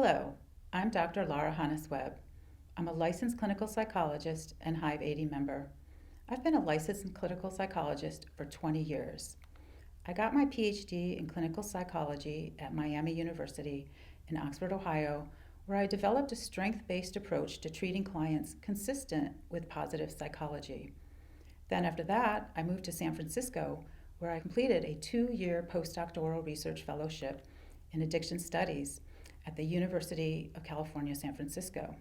Hello, I'm Dr. Lara Honos-Webb. I'm a licensed clinical psychologist and Hive 80 member. I've been a licensed clinical psychologist for 20 years. I got my PhD in clinical psychology at Miami University in Oxford, Ohio, where I developed a strength-based approach to treating clients consistent with positive psychology. Then after that, I moved to San Francisco, where I completed a 2-year postdoctoral research fellowship in addiction studies at the University of California, San Francisco.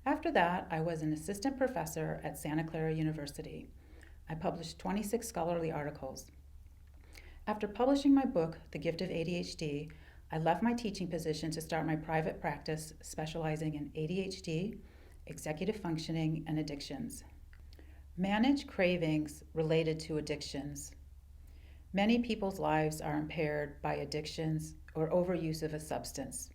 After that, I was an assistant professor at Santa Clara University. I published 26 scholarly articles. After publishing my book, The Gift of ADHD, I left my teaching position to start my private practice specializing in ADHD, executive functioning, and addictions. Manage cravings related to addictions. Many people's lives are impaired by addictions or overuse of a substance.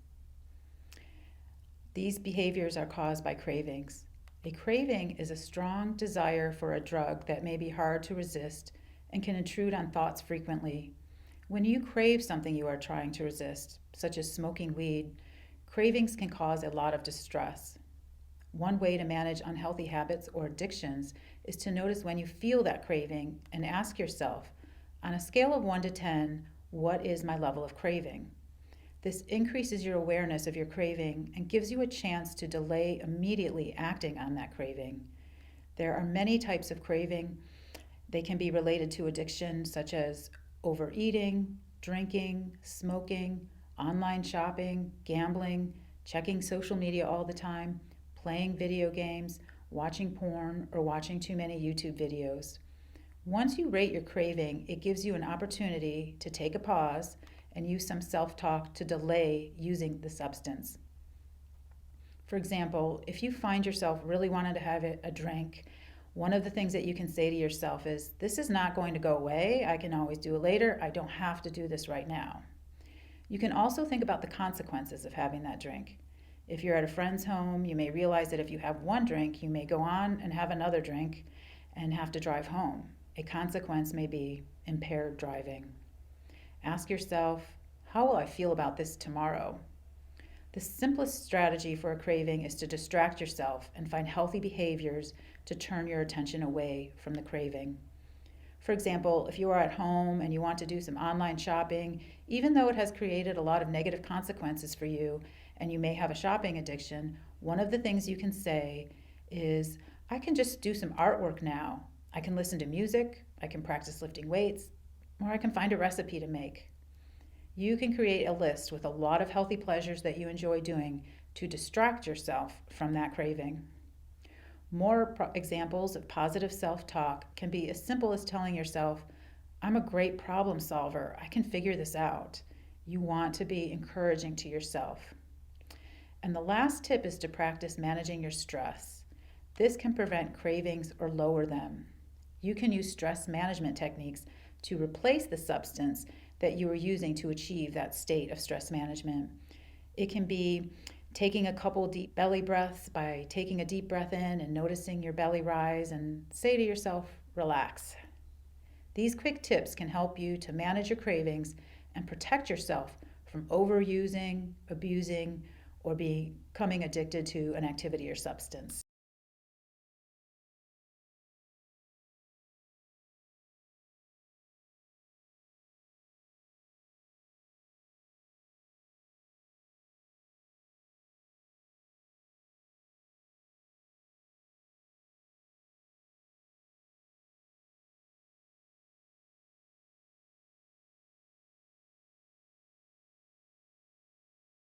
These behaviors are caused by cravings. A craving is a strong desire for a drug that may be hard to resist and can intrude on thoughts frequently. When you crave something you are trying to resist, such as smoking weed, cravings can cause a lot of distress. One way to manage unhealthy habits or addictions is to notice when you feel that craving and ask yourself, on a scale of 1 to 10, what is my level of craving? This increases your awareness of your craving and gives you a chance to delay immediately acting on that craving. There are many types of craving. They can be related to addiction, such as overeating, drinking, smoking, online shopping, gambling, checking social media all the time, playing video games, watching porn, or watching too many YouTube videos. Once you rate your craving, it gives you an opportunity to take a pause and use some self-talk to delay using the substance. For example, if you find yourself really wanting to have a drink, one of the things that you can say to yourself is, this is not going to go away. I can always do it later. I don't have to do this right now. You can also think about the consequences of having that drink. If you're at a friend's home, you may realize that if you have one drink, you may go on and have another drink and have to drive home. A consequence may be impaired driving. Ask yourself, how will I feel about this tomorrow? The simplest strategy for a craving is to distract yourself and find healthy behaviors to turn your attention away from the craving. For example, if you are at home and you want to do some online shopping, even though it has created a lot of negative consequences for you and you may have a shopping addiction, one of the things you can say is, I can just do some artwork now. I can listen to music, I can practice lifting weights, or I can find a recipe to make. You can create a list with a lot of healthy pleasures that you enjoy doing to distract yourself from that craving. More examples of positive self-talk can be as simple as telling yourself, I'm a great problem solver. I can figure this out. You want to be encouraging to yourself. And the last tip is to practice managing your stress. This can prevent cravings or lower them. You can use stress management techniques to replace the substance that you are using to achieve that state of stress management. It can be taking a couple deep belly breaths by taking a deep breath in and noticing your belly rise and say to yourself, relax. These quick tips can help you to manage your cravings and protect yourself from overusing, abusing, or becoming addicted to an activity or substance.